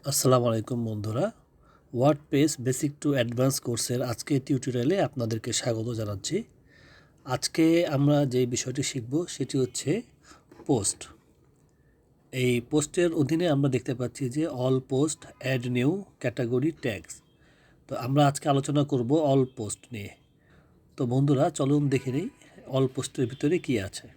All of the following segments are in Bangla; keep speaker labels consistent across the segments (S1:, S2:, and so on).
S1: আসসালামু আলাইকুম বন্ধুরা, ওয়ার্ডপ্রেস বেসিক টু অ্যাডভান্স কোর্সের আজকে টিউটোরিয়ালে আপনাদেরকে স্বাগত জানাচ্ছি। আজকে আমরা যে বিষয়টি শিখব সেটি হচ্ছে পোস্ট। এই পোস্টের অধীনে আমরা দেখতে পাচ্ছি যে all post, add new, category, tags. তো আমরা আজকে আলোচনা করব অল পোস্ট নিয়ে। তো বন্ধুরা চলুন দেখে নিই অল পোস্টের ভিতরে কী আছে।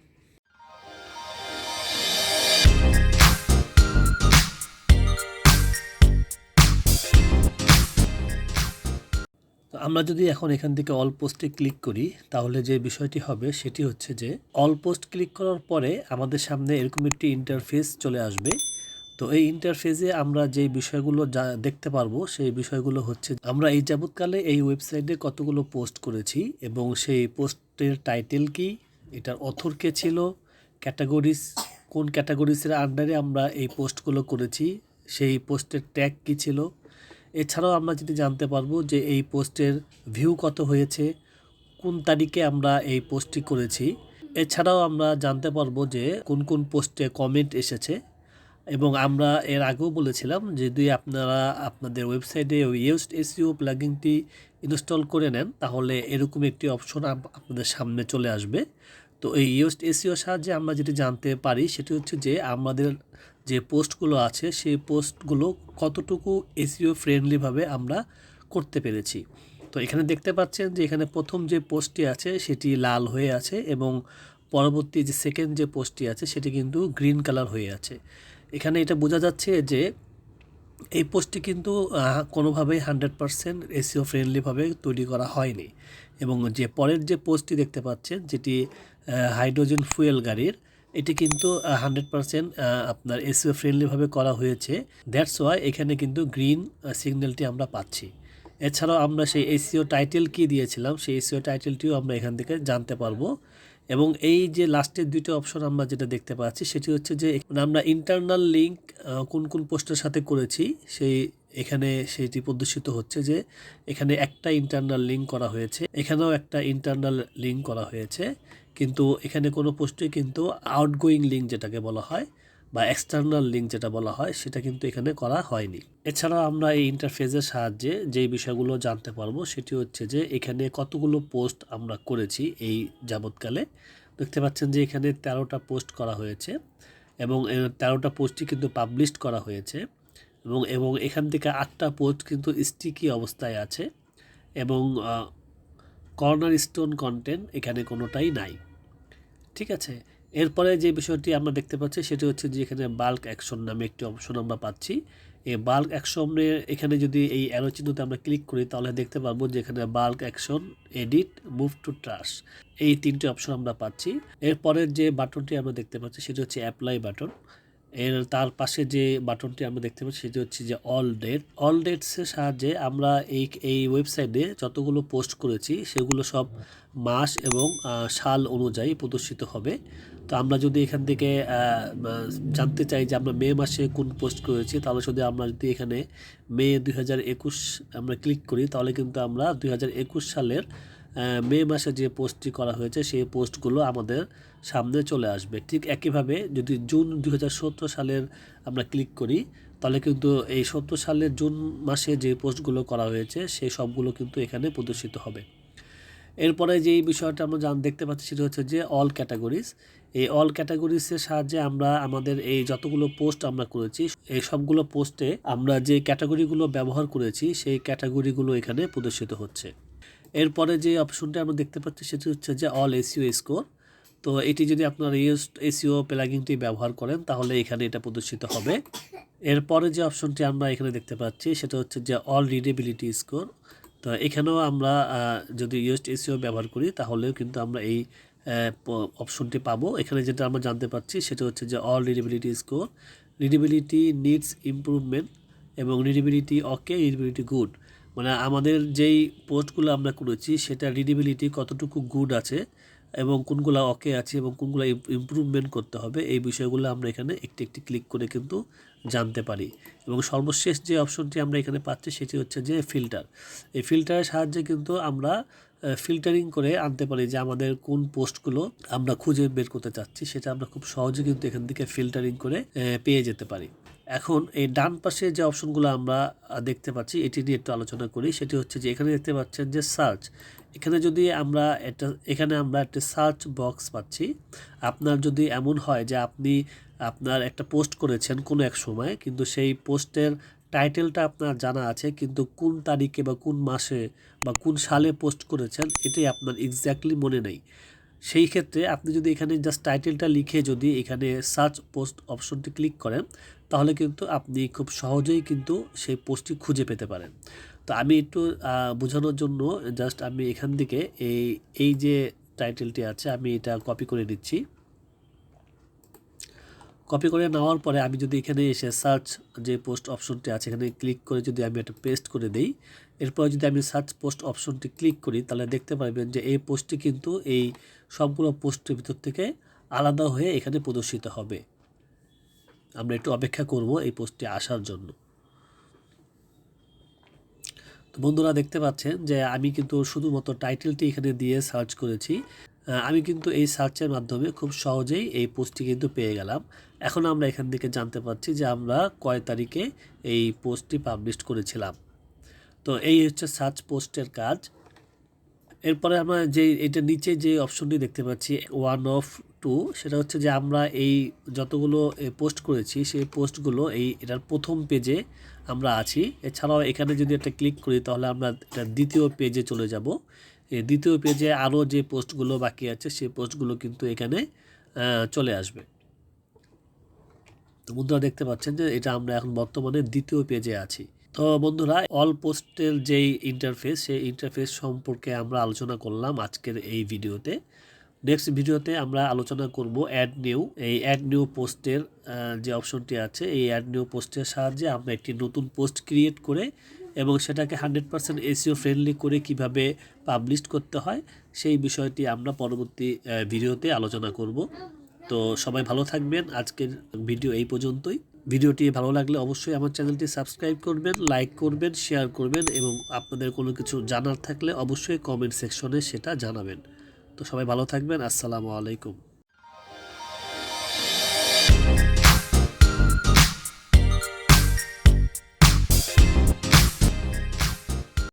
S1: তো আমরা যদি এখন এখান থেকে অল পোস্টে ক্লিক করি তাহলে যে বিষয়টি হবে সেটি হচ্ছে যে অল পোস্ট ক্লিক করার পরে আমাদের সামনে এরকম একটি ইন্টারফেস চলে আসবে। তো এই ইন্টারফেসে আমরা যে বিষয়গুলো দেখতে পারবো সেই বিষয়গুলো হচ্ছে আমরা এই যাবৎকালে এই ওয়েবসাইটে কতগুলো পোস্ট করেছি এবং সেই পোস্টের টাইটেল কি, এটার অথর কে ছিল, ক্যাটাগরিজ কোন ক্যাটাগরিজের আন্ডারে আমরা এই পোস্টগুলো করেছি, সেই পোস্টের ট্যাগ কি ছিল। এছাড়াও আমরা যেটি জানতে পারবো যে এই পোস্টের ভিউ কত হয়েছে, কোন তারিখে আমরা এই পোস্টটি করেছি। এছাড়াও আমরা জানতে পারবো যে কোন কোন পোস্টে কমেন্ট এসেছে। এবং আমরা এর আগেও বলেছিলাম যদি আপনারা আপনাদের ওয়েবসাইটে ইউজড এসইও প্লাগিনটি ইনস্টল করে নেন তাহলে এরকম একটি অপশন আপনাদের সামনে চলে আসবে। তো এই ইউজড এসইও সাহায্যে আমরা যেটি জানতে পারি সেটি হচ্ছে যে আমাদের যে পোস্টগুলো আছে সেই পোস্টগুলো কতটুকু এসইও ফ্রেন্ডলিভাবে আমরা করতে পেরেছি। তো এখানে দেখতে পাচ্ছেন যে এখানে প্রথম যে পোস্টটি আছে সেটি লাল হয়ে আছে এবং পরবর্তী যে সেকেন্ড যে পোস্টটি আছে সেটি কিন্তু গ্রিন কালার হয়ে আছে। এখানে এটা বোঝা যাচ্ছে যে এই পোস্টটি কিন্তু কোনোভাবেই 100% এসইও ফ্রেন্ডলিভাবে তৈরি করা হয়নি। এবং যে পরের যে পোস্টটি দেখতে পাচ্ছেন যেটি হাইড্রোজেন ফুয়েল গাড়ির, এটি কিন্তু 100% আপনার এসইও ফ্রেন্ডলিভাবে করা হয়েছে। দ্যাটস ওয়াই এখানে কিন্তু গ্রিন সিগন্যালটি আমরা পাচ্ছি। এছাড়াও আমরা সেই এসইও টাইটেল কি দিয়েছিলাম সেই এসইও টাইটেলটিও আমরা এখান থেকে জানতে পারবো। এবং এই যে লাস্টের দুইটা অপশন আমরা যেটা দেখতে পাচ্ছি সেটি হচ্ছে যে আমরা ইন্টারনাল লিঙ্ক কোন কোন পোস্টের সাথে করেছি সেই এখানে সেটি প্রদর্শিত হচ্ছে যে এখানে একটা ইন্টারনাল লিঙ্ক করা হয়েছে, এখানেও একটা ইন্টারনাল লিঙ্ক করা হয়েছে, কিন্তু এখানে কোনো পোস্টে কিন্তু আউটগোয়িং লিঙ্ক যেটাকে বলা হয় বা এক্সটার্নাল লিঙ্ক যেটা বলা হয় সেটা কিন্তু এখানে করা হয়নি। এছাড়াও আমরা এই ইন্টারফেসের সাহায্যে যেই বিষয়গুলো জানতে পারবো সেটি হচ্ছে যে এখানে কতগুলো পোস্ট আমরা করেছি এই যাবৎকালে। দেখতে পাচ্ছেন যে এখানে 13টা পোস্ট করা হয়েছে এবং 13টা পোস্টই কিন্তু পাবলিশড করা হয়েছে এবং এখান থেকে 8টা পোস্ট কিন্তু স্টিকি অবস্থায় আছে এবং কর্নার স্টোন কন্টেন্ট এখানে কোনোটাই নাই। ঠিক আছে, এরপরে যে বিষয়টি আমরা দেখতে পাচ্ছি সেটি হচ্ছে যে এখানে বাল্ক অ্যাকশন নামে একটি অপশন আমরা পাচ্ছি। এই বাল্ক অ্যাকশনের এখানে যদি এই অ্যারো চিহ্নতে আমরা ক্লিক করি তাহলে দেখতে পারবো যে এখানে bulk action, edit, move to trash এই তিনটি অপশন আমরা পাচ্ছি। এরপরের যে বাটনটি আমরা দেখতে পাচ্ছি সেটি হচ্ছে অ্যাপ্লাই বাটন। তার পাশে যে বাটনটি আমরা দেখতে পাচ্ছি সেটি হচ্ছে যে অল ডেটসের সাহায্যে আমরা এই ওয়েবসাইটে যতগুলো পোস্ট করেছি সেগুলো সব মাস এবং সাল অনুযায়ী প্রদর্শিত হবে। তো আমরা যদি এখান থেকে জানতে চাই যে আমরা মে মাসে কোন পোস্ট করেছি তাহলে আমরা যদি এখানে মে 2021 আমরা ক্লিক করি তাহলে কিন্তু আমরা 2021 সালের মে মাসে যে পোস্টটি করা হয়েছে সেই পোস্টগুলো আমাদের সামনে চলে আসবে। ঠিক একইভাবে যদি জুন 2017 সালের আমরা ক্লিক করি তাহলে কিন্তু এই 17 সালের জুন মাসে যে পোস্টগুলো করা হয়েছে সেই সবগুলো কিন্তু এখানে প্রদর্শিত হবে। এরপরে যেই বিষয়টা আমরা দেখতে পাচ্ছি সেটা হচ্ছে যে অল ক্যাটাগরিজ। এই অল ক্যাটাগরিজের সাহায্যে আমরা আমাদের এই যতগুলো পোস্ট আমরা করেছি এই সবগুলো পোস্টে আমরা যে ক্যাটাগরিগুলো ব্যবহার করেছি সেই ক্যাটাগরিগুলো এখানে প্রদর্শিত হচ্ছে। এরপরে যে অপশনটা আমরা দেখতে পাচ্ছি সেটি হচ্ছে যে অল এসইও স্কোর। তো এটি যদি আপনারা ইউজড এসইও প্লাগিনটি ব্যবহার করেন তাহলে এখানে এটা প্রদর্শিত হবে। এরপরে যে অপশনটি আমরা এখানে দেখতে পাচ্ছি সেটা হচ্ছে যে অল রিডেবিলিটি স্কোর। তো এখানেও আমরা যদি ইউজড এসইও ব্যবহার করি তাহলেও কিন্তু আমরা এই অপশনটি পাবো। এখানে যেটা আমরা জানতে পাচ্ছি সেটা হচ্ছে যে all readability score, readability needs improvement এবং রিডেবিলিটি ওকে, রিডেবিলিটি গুড। মানে আমাদের যেই পোস্টগুলো আমরা করেছি সেটা রিডেবিলিটি কতটুকু গুড আছে এবং কোনগুলো ওকে আছে এবং কোনগুলো ইমপ্রুভমেন্ট করতে হবে এই বিষয়গুলো আমরা এখানে একটি একটি ক্লিক করে কিন্তু জানতে পারি। এবং সর্বশেষ যে অপশনটি আমরা এখানে পাচ্ছি সেটি হচ্ছে যে ফিল্টার। এই ফিল্টারের সাহায্যে কিন্তু আমরা ফিল্টারিং করে আনতে পারি যে আমাদের কোন পোস্টগুলো আমরা খুঁজে বের করতে চাচ্ছি সেটা আমরা খুব সহজে কিন্তু এখান থেকে ফিল্টারিং করে পেয়ে যেতে পারি। এখন এই ডান পাশে যে অপশনগুলো আমরা দেখতে পাচ্ছি এটি নিয়ে একটু আলোচনা করি। সেটি হচ্ছে যে এখানে দেখতে পাচ্ছেন যে সার্চ, এখানে যদি আমরা এখানে আমরা একটা সার্চ বক্স পাচ্ছি। আপনার যদি এমন হয় যে আপনি আপনার একটা পোস্ট করেছেন কোনো এক সময়, কিন্তু সেই পোস্টের টাইটেলটা আপনার জানা আছে কিন্তু কোন তারিখে বা কোন মাসে বা কোন সালে পোস্ট করেছেন এটাই আপনার এক্স্যাক্টলি মনে নেই, সেই ক্ষেত্রে আপনি যদি এখানে জাস্ট টাইটেলটা লিখে যদি এখানে সার্চ পোস্ট অপশনটি ক্লিক করেন তাহলে কিন্তু আপনি খুব সহজেই কিন্তু সেই পোস্টটি খুঁজে পেতে পারেন। তো আমি একটু বোঝানোর জন্য জাস্ট আমি এখান থেকে এই যে টাইটেলটি আছে আমি এটা কপি করে নিচ্ছি। কপি করে নেওয়ার পরে আমি যদি এখানে এসে সার্চ যে পোস্ট অপশনটি আছে এখানে ক্লিক করে যদি আমি একটা পেস্ট করে দেই, এরপর যদি আমি সার্চ পোস্ট অপশনটি ক্লিক করি তাহলে দেখতে পারবেন যে এই পোস্টটি কিন্তু এই সবগুলো পোস্টের ভিতর থেকে আলাদা হয়ে এখানে প্রদর্শিত হবে। আমরা একটু অপেক্ষা করব এই পোস্টটি আসার জন্য। তো বন্ধুরা দেখতে পাচ্ছেন যে আমি কিন্তু শুধুমাত্র টাইটেলটি এখানে দিয়ে সার্চ করেছি। আমি কিন্তু এই সার্চের মাধ্যমে খুব সহজেই এই পোস্টটি কিন্তু পেয়ে গেলাম। এখন আমরা এখান থেকে জানতে পারছি যে আমরা কয় তারিখে এই পোস্টটি পাবলিশ করেছিলাম। তো এই হচ্ছে সার্চ পোস্টের কাজ। এরপরে আমরা যে এটা নিচে যে অপশনটি দেখতে পাচ্ছি 1 of 2, সেটা হচ্ছে যে আমরা এই যতগুলো পোস্ট করেছি সেই পোস্টগুলো এটার প্রথম পেজে আমরা আছি। এছাড়াও এখানে যদি একটা ক্লিক করি তাহলে আমরা এটা দ্বিতীয় পেজে চলে যাব। এই দ্বিতীয় পেজে আরও যে পোস্টগুলো বাকি আছে সেই পোস্টগুলো কিন্তু এখানে চলে আসবে। তো বন্ধুরা দেখতে পাচ্ছেন যে এটা আমরা এখন বর্তমানে দ্বিতীয় পেজে আছি। তো বন্ধুরা অল পোস্টের যেই ইন্টারফেস সেই ইন্টারফেস সম্পর্কে আমরা আলোচনা করলাম আজকের এই ভিডিওতে। নেক্সট ভিডিওতে আমরা আলোচনা করব অ্যাড নিউ। এই অ্যাড নিউ পোস্টের যে অপশনটি আছে এই অ্যাড নিউ পোস্টের সাহায্যে আমরা একটি নতুন পোস্ট ক্রিয়েট করে এবং সেটাকে 100% এসইও ফ্রেন্ডলি করে কিভাবে পাবলিশ করতে হয় সেই বিষয়টি আমরা পরবর্তী ভিডিওতে আলোচনা করব। তো সবাই ভালো থাকবেন। আজকের ভিডিও এই পর্যন্তই। ভিডিওটি ভালো লাগলে অবশ্যই আমার চ্যানেলটি সাবস্ক্রাইব করবেন, লাইক করবেন, শেয়ার করবেন এবং আপনাদের কোনো কিছু জানার থাকলে অবশ্যই কমেন্ট সেকশনে সেটা জানাবেন। তো সবাই ভালো থাকবেন। আসসালামু আলাইকুম।